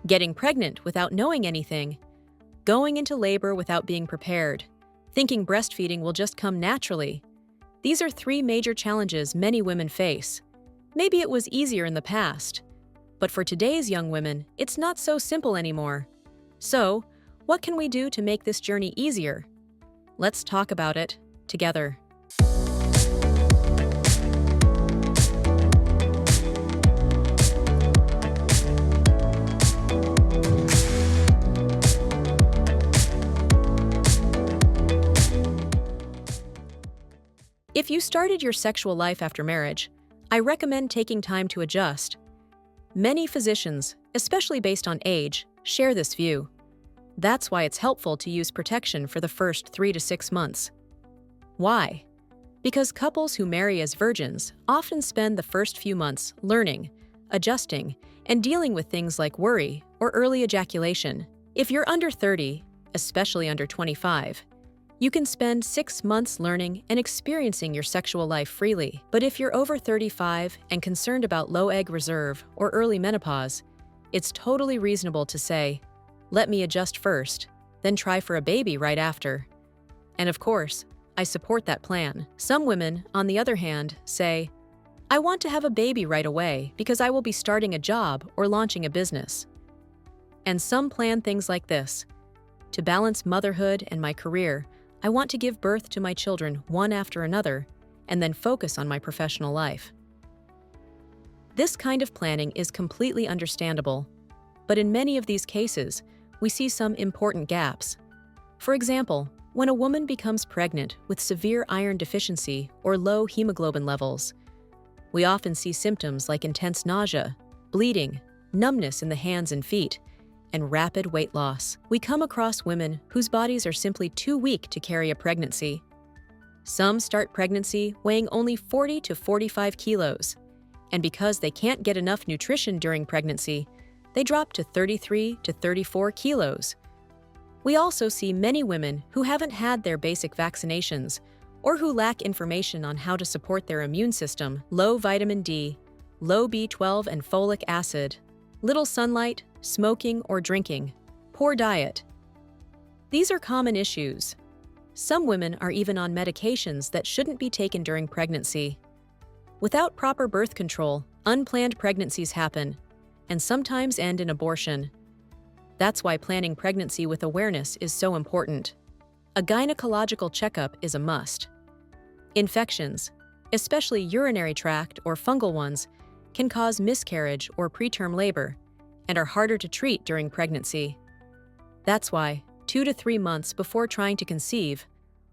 getting pregnant without knowing anything, going into labor without being prepared, thinking breastfeeding will just come naturally. These are three major challenges many women face. Maybe it was easier in the past, but for today's young women, it's not so simple anymore. So, what can we do to make this journey easier? Let's talk about it together. If you started your sexual life after marriage, I recommend taking time to adjust. Many physicians, especially based on age, share this view. That's why it's helpful to use protection for the first 3 to 6 months. Why? Because couples who marry as virgins often spend the first few months learning, adjusting, and dealing with things like worry or early ejaculation. If you're under 30, especially under 25, you can spend 6 months learning and experiencing your sexual life freely. But if you're over 35 and concerned about low egg reserve or early menopause, it's totally reasonable to say, let me adjust first, then try for a baby right after. And of course, I support that plan. Some women, on the other hand, say, I want to have a baby right away because I will be starting a job or launching a business. And some plan things like this. To balance motherhood and my career, I want to give birth to my children one after another and then focus on my professional life. This kind of planning is completely understandable, but in many of these cases, we see some important gaps. For example, when a woman becomes pregnant with severe iron deficiency or low hemoglobin levels, we often see symptoms like intense nausea, bleeding, numbness in the hands and feet, and rapid weight loss. We come across women whose bodies are simply too weak to carry a pregnancy. Some start pregnancy weighing only 40 to 45 kilos, and because they can't get enough nutrition during pregnancy, they drop to 33 to 34 kilos. We also see many women who haven't had their basic vaccinations or who lack information on how to support their immune system, low vitamin D, low B12 and folic acid, little sunlight, smoking or drinking, poor diet. These are common issues. Some women are even on medications that shouldn't be taken during pregnancy. Without proper birth control, unplanned pregnancies happen, and sometimes end in abortion. That's why planning pregnancy with awareness is so important. A gynecological checkup is a must. Infections, especially urinary tract or fungal ones, can cause miscarriage or preterm labor and are harder to treat during pregnancy. That's why, 2 to 3 months before trying to conceive,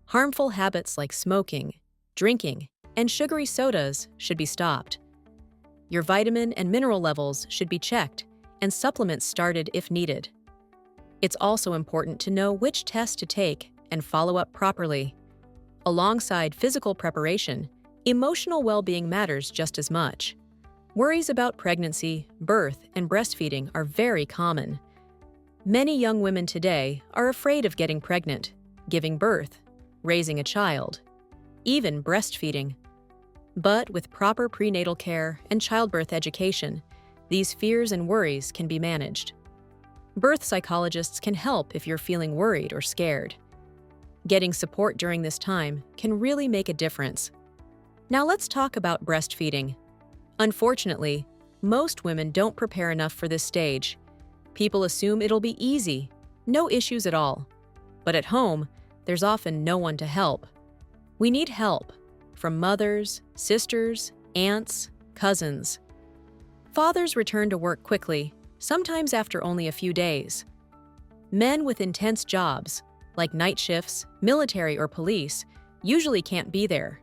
harmful habits like smoking, drinking, and sugary sodas should be stopped. Your vitamin and mineral levels should be checked and supplements started if needed. It's also important to know which tests to take and follow up properly. Alongside physical preparation, emotional well-being matters just as much. Worries about pregnancy, birth, and breastfeeding are very common. Many young women today are afraid of getting pregnant, giving birth, raising a child, even breastfeeding. But with proper prenatal care and childbirth education, these fears and worries can be managed. Birth psychologists can help if you're feeling worried or scared. Getting support during this time can really make a difference. Now let's talk about breastfeeding. Unfortunately, most women don't prepare enough for this stage. People assume it'll be easy, no issues at all. But at home, there's often no one to help. We need help from mothers, sisters, aunts, cousins. Fathers return to work quickly, sometimes after only a few days. Men with intense jobs, like night shifts, military, or police, usually can't be there.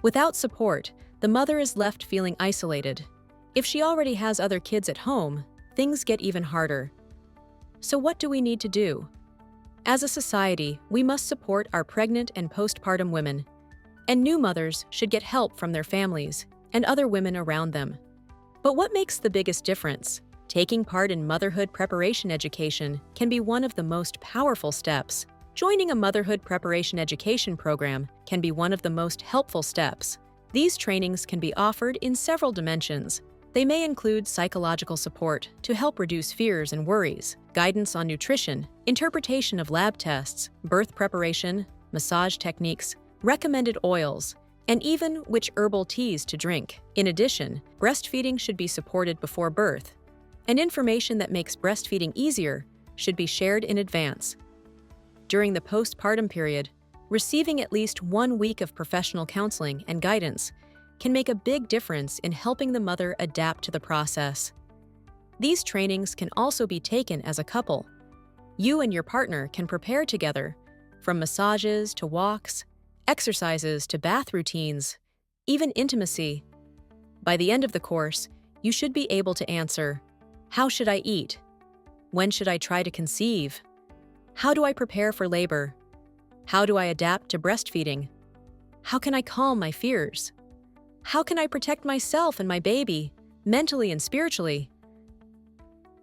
Without support, the mother is left feeling isolated. If she already has other kids at home, things get even harder. So what do we need to do? As a society, we must support our pregnant and postpartum women, and new mothers should get help from their families and other women around them. But what makes the biggest difference? Taking part in motherhood preparation education can be one of the most powerful steps. Joining a motherhood preparation education program can be one of the most helpful steps. These trainings can be offered in several dimensions, They may include psychological support to help reduce fears and worries, guidance on nutrition, interpretation of lab tests, birth preparation, massage techniques, recommended oils, and even which herbal teas to drink. In addition, breastfeeding should be supported before birth, and information that makes breastfeeding easier should be shared in advance. During the postpartum period, receiving at least 1 week of professional counseling and guidance can make a big difference in helping the mother adapt to the process. These trainings can also be taken as a couple. You and your partner can prepare together, from massages to walks, exercises to bath routines, even intimacy. By the end of the course, you should be able to answer, how should I eat? When should I try to conceive? How do I prepare for labor? How do I adapt to breastfeeding? How can I calm my fears? How can I protect myself and my baby, mentally and spiritually?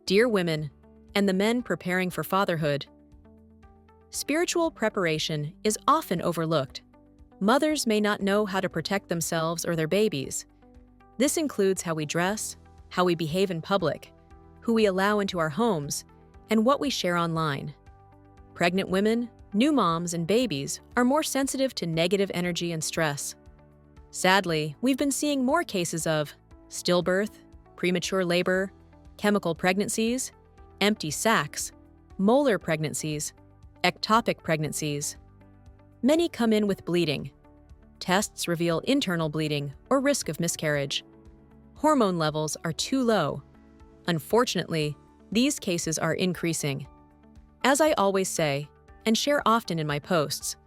Dear women, and the men preparing for fatherhood, spiritual preparation is often overlooked. Mothers may not know how to protect themselves or their babies. This includes how we dress, how we behave in public, who we allow into our homes, and what we share online. Pregnant women, new moms, and babies are more sensitive to negative energy and stress. Sadly, we've been seeing more cases of stillbirth, premature labor, chemical pregnancies, empty sacs, molar pregnancies, ectopic pregnancies. Many come in with bleeding. Tests reveal internal bleeding or risk of miscarriage. Hormone levels are too low. Unfortunately, these cases are increasing. As I always say, and share often in my posts,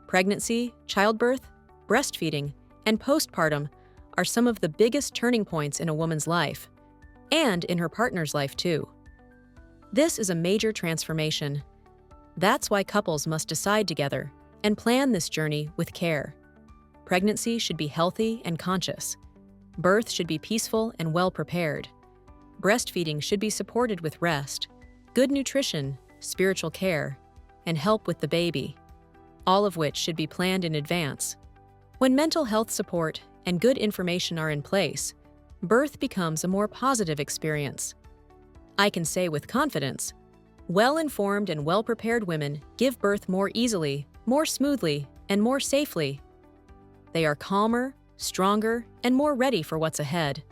pregnancy, childbirth, breastfeeding, and postpartum are some of the biggest turning points in a woman's life, and in her partner's life too. This is a major transformation. That's why couples must decide together and plan this journey with care. Pregnancy should be healthy and conscious. Birth should be peaceful and well prepared. Breastfeeding should be supported with rest, good nutrition, spiritual care, and help with the baby, all of which should be planned in advance. When mental health support and good information are in place, birth becomes a more positive experience. I can say with confidence, well-informed and well-prepared women give birth more easily, more smoothly, and more safely. They are calmer, stronger, and more ready for what's ahead.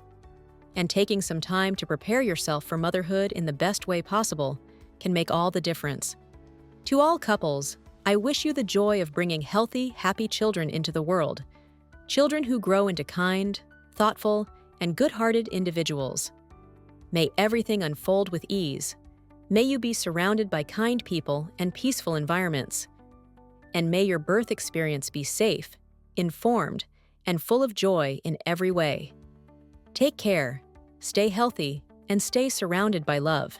And taking some time to prepare yourself for motherhood in the best way possible can make all the difference. To all couples, I wish you the joy of bringing healthy, happy children into the world. Children who grow into kind, thoughtful, and good-hearted individuals. May everything unfold with ease. May you be surrounded by kind people and peaceful environments. And may your birth experience be safe, informed, and full of joy in every way. Take care, stay healthy, and stay surrounded by love.